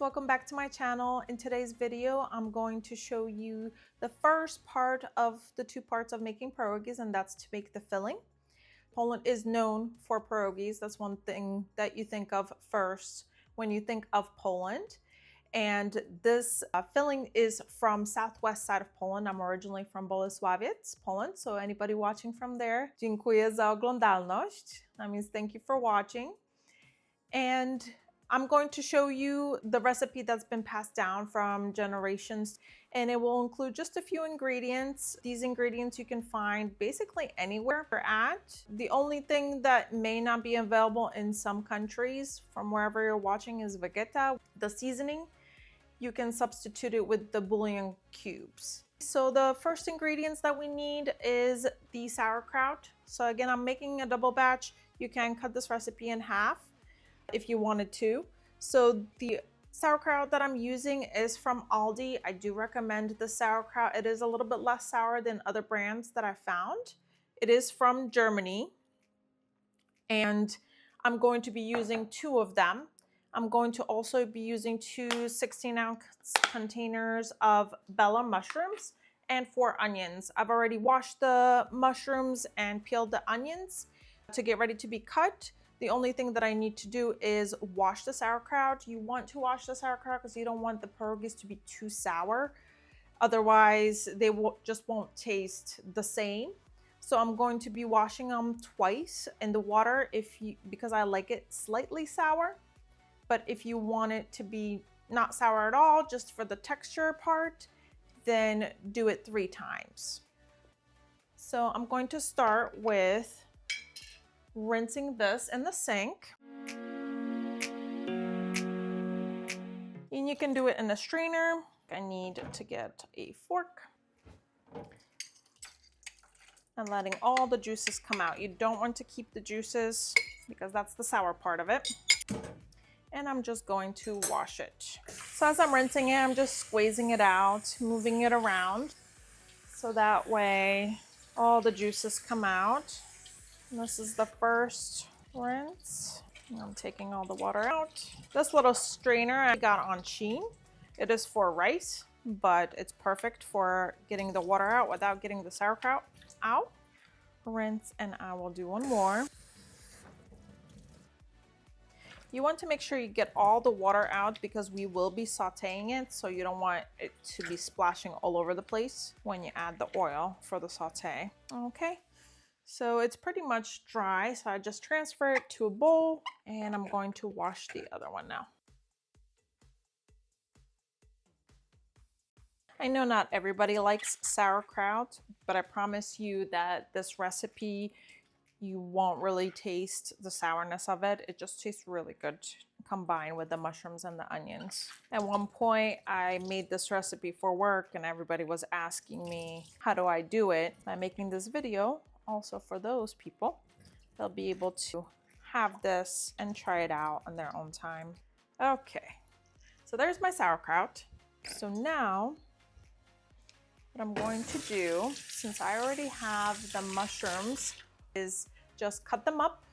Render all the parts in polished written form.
welcome back to my channel. In today's video, I'm going to show you the first part of the two parts of making pierogies, and that's to make the filling. Poland is known for pierogies. That's one thing that you think of first when you think of Poland. And this filling is from southwest side of Poland. I'm originally from Bolesławiec, Poland. So anybody watching from there, dziękuję za oglądalność. That means thank you for watching. And I'm going to show you the recipe that's been passed down from generations, and it will include just a few ingredients. These ingredients you can find basically anywhere you're at. The only thing that may not be available in some countries from wherever you're watching is vegeta. The seasoning, you can substitute it with the bouillon cubes. So the first ingredients that we need is the sauerkraut. So again, I'm making a double batch. You can cut this recipe in half if you wanted to. So the sauerkraut that I'm using is from Aldi. I do recommend the sauerkraut. It is a little bit less sour than other brands that I found. It is from Germany, and I'm going to be using 2 of them. I'm going to also be using 2 16-ounce containers of Bella mushrooms and 4 onions. I've already washed the mushrooms and peeled the onions to get ready to be cut. The only thing that I need to do is wash the sauerkraut. You want to wash the sauerkraut because you don't want the pierogies to be too sour. Otherwise, they just won't taste the same. So I'm going to be washing them twice in the water because I like it slightly sour. But if you want it to be not sour at all, just for the texture part, then do it 3 times. So I'm going to start with rinsing this in the sink. And you can do it in a strainer. I need to get a fork and letting all the juices come out. You don't want to keep the juices because that's the sour part of it. And I'm just going to wash it. So as I'm rinsing it, I'm just squeezing it out, moving it around so that way all the juices come out. And this is the first rinse. And I'm taking all the water out. This little strainer I got on Shein. It is for rice, but it's perfect for getting the water out without getting the sauerkraut out. Rinse, and I will do one more. You want to make sure you get all the water out because we will be sauteing it, so you don't want it to be splashing all over the place when you add the oil for the saute. Okay. So it's pretty much dry, so I just transfer it to a bowl, and I'm going to wash the other one now. I know not everybody likes sauerkraut, but I promise you that this recipe, you won't really taste the sourness of it. It just tastes really good combined with the mushrooms and the onions. At one point, I made this recipe for work, and everybody was asking me, how do I do it? I'm making this video also for those people. They'll be able to have this and try it out on their own time. Okay, so there's my sauerkraut. So now what I'm going to do, since I already have the mushrooms, is just cut them up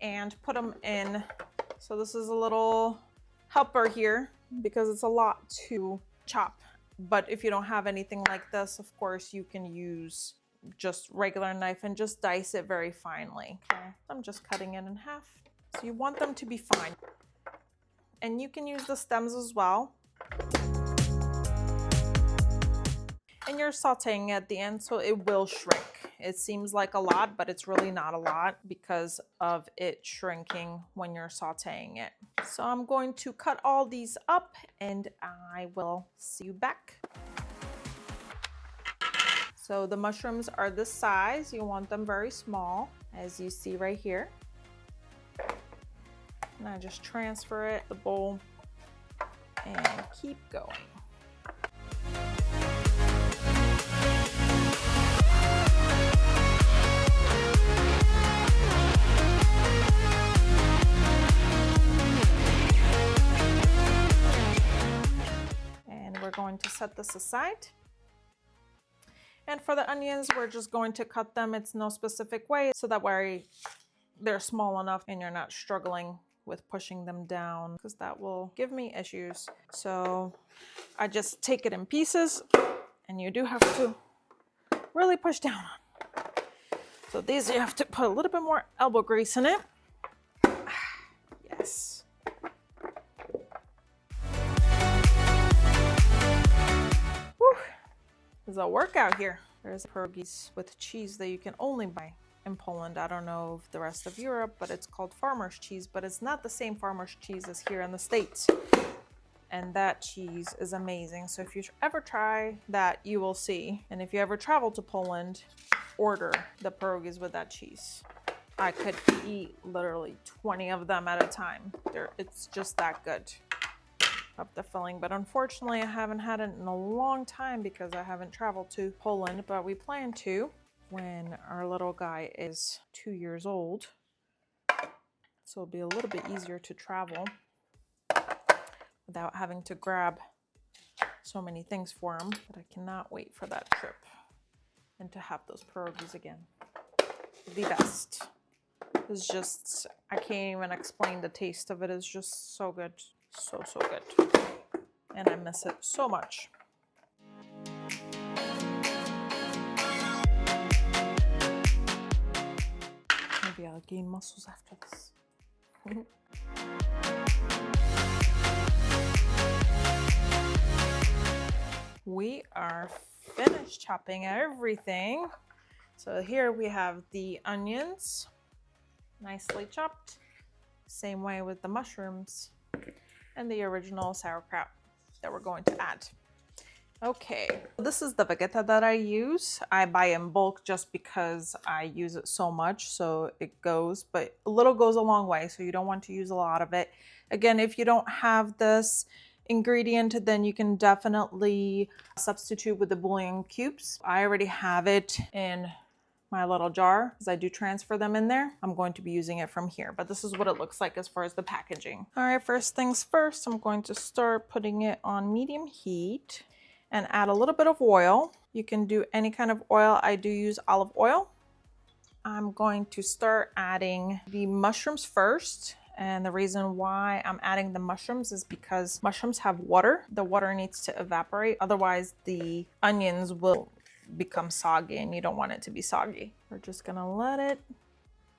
and put them in. So this is a little helper here because it's a lot to chop. But if you don't have anything like this, of course, you can use just regular knife and just dice it very finely. Okay, I'm just cutting it in half. So you want them to be fine. And you can use the stems as well. And you're sauteing at the end, so it will shrink. It seems like a lot, but it's really not a lot because of it shrinking when you're sauteing it. So I'm going to cut all these up, and I will see you back. So the mushrooms are this size. You want them very small, as you see right here. And I just transfer it to the bowl and keep going. And we're going to set this aside. And for the onions, we're just going to cut them. It's no specific way, so that way they're small enough and you're not struggling with pushing them down because that will give me issues. So I just take it in pieces, and you do have to really push down on. So these you have to put a little bit more elbow grease in it. Yes. Whew. There's a workout here. There's pierogies with cheese that you can only buy in Poland. I don't know if the rest of Europe, but it's called farmer's cheese, but it's not the same farmer's cheese as here in the States. And that cheese is amazing. So if you ever try that, you will see. And if you ever travel to Poland, order the pierogies with that cheese. I could eat literally 20 of them at a time. It's just that good of the filling. But unfortunately, I haven't had it in a long time because I haven't traveled to Poland, but we plan to when our little guy is 2 years old. So it'll be a little bit easier to travel without having to grab so many things for him. But I cannot wait for that trip and to have those pierogies again. The best. It's just, I can't even explain the taste of it. It's just so good. So good. And I miss it so much. Maybe I'll gain muscles after this. We are finished chopping everything. So here we have the onions, nicely chopped. Same way with the mushrooms and the original sauerkraut that we're going to add. Okay, this is the vegeta that I use. I buy in bulk just because I use it so much, so it goes, but a little goes a long way, so you don't want to use a lot of it. Again, if you don't have this ingredient, then you can definitely substitute with the bouillon cubes. I already have it in my little jar because I do transfer them in there. I'm going to be using it from here, but this is what it looks like as far as the packaging. All right, first things first, I'm going to start putting it on medium heat and add a little bit of oil. You can do any kind of oil. I do use olive oil. I'm going to start adding the mushrooms first. And the reason why I'm adding the mushrooms is because mushrooms have water. The water needs to evaporate. Otherwise, the onions will become soggy and you don't want it to be soggy. We're just gonna let it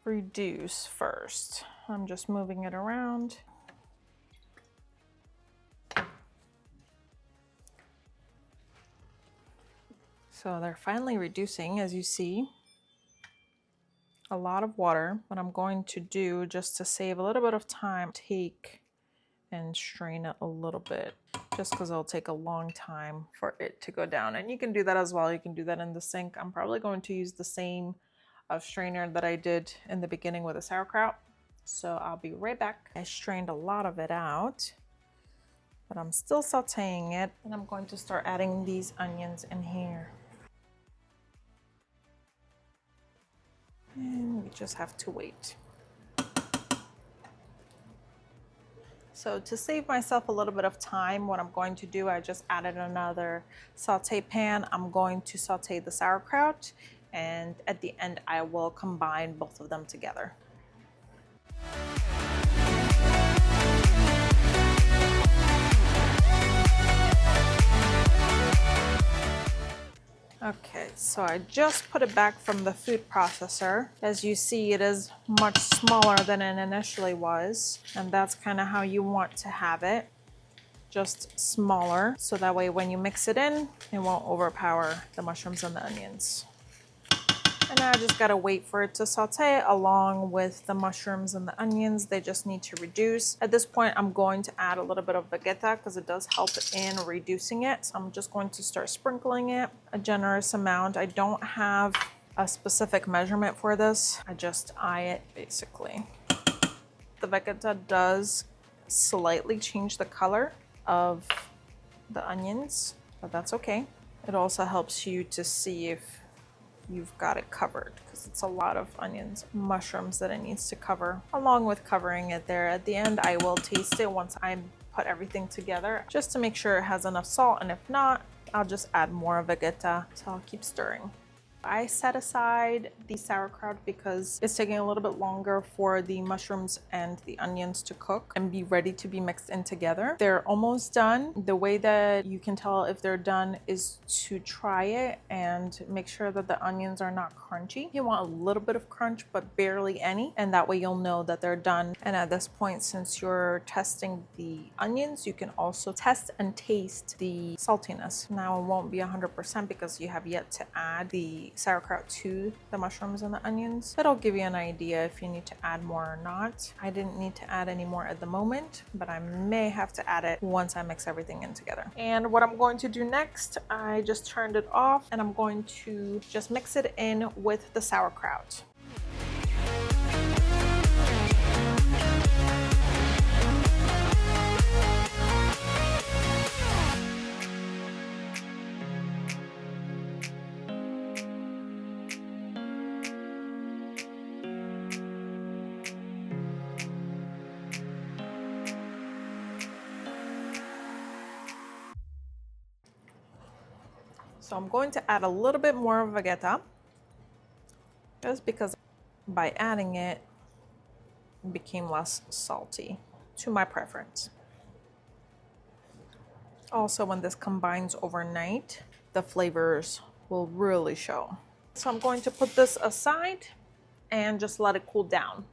reduce first. I'm just moving it around. So they're finally reducing, as you see. A lot of water. What I'm going to do, just to save a little bit of time, take and strain it a little bit, just because it'll take a long time for it to go down. And you can do that as well. You can do that in the sink. I'm probably going to use the same strainer that I did in the beginning with the sauerkraut. So I'll be right back. I strained a lot of it out, but I'm still sauteing it. And I'm going to start adding these onions in here. And we just have to wait. So to save myself a little bit of time, what I'm going to do, I just added another saute pan. I'm going to saute the sauerkraut, and at the end I will combine both of them together. Okay, so I just put it back from the food processor. As you see, it is much smaller than it initially was, and that's kind of how you want to have it, just smaller, so that way when you mix it in, it won't overpower the mushrooms and the onions. And now I just gotta wait for it to saute along with the mushrooms and the onions. They just need to reduce. At this point, I'm going to add a little bit of vegeta because it does help in reducing it. So I'm just going to start sprinkling it, a generous amount. I don't have a specific measurement for this. I just eye it basically. The vegeta does slightly change the color of the onions, but that's okay. It also helps you to see if you've got it covered, because it's a lot of onions, mushrooms that it needs to cover. Along with covering it there, at the end I will taste it once I put everything together, just to make sure it has enough salt, and if not, I'll just add more vegeta. So I'll keep stirring. I set aside the sauerkraut because it's taking a little bit longer for the mushrooms and the onions to cook and be ready to be mixed in together. They're almost done. The way that you can tell if they're done is to try it and make sure that the onions are not crunchy. You want a little bit of crunch, but barely any, and that way you'll know that they're done. And at this point, since you're testing the onions, you can also test and taste the saltiness. Now it won't be 100% because you have yet to add the sauerkraut to the mushrooms and the onions. That'll give you an idea if you need to add more or not. I didn't need to add any more at the moment, but I may have to add it once I mix everything in together. And what I'm going to do next, I just turned it off and I'm going to just mix it in with the sauerkraut. So I'm going to add a little bit more vegeta, just because by adding it, it became less salty to my preference. Also, when this combines overnight, the flavors will really show. So I'm going to put this aside and just let it cool down.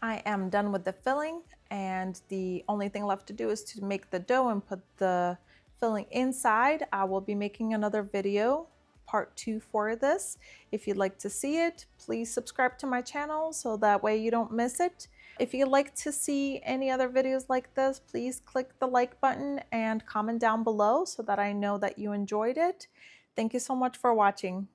I am done with the filling, and the only thing left to do is to make the dough and put the filling inside. I will be making another video, part 2 for this. If you'd like to see it, please subscribe to my channel so that way you don't miss it. If you'd like to see any other videos like this, please click the like button and comment down below so that I know that you enjoyed it. Thank you so much for watching.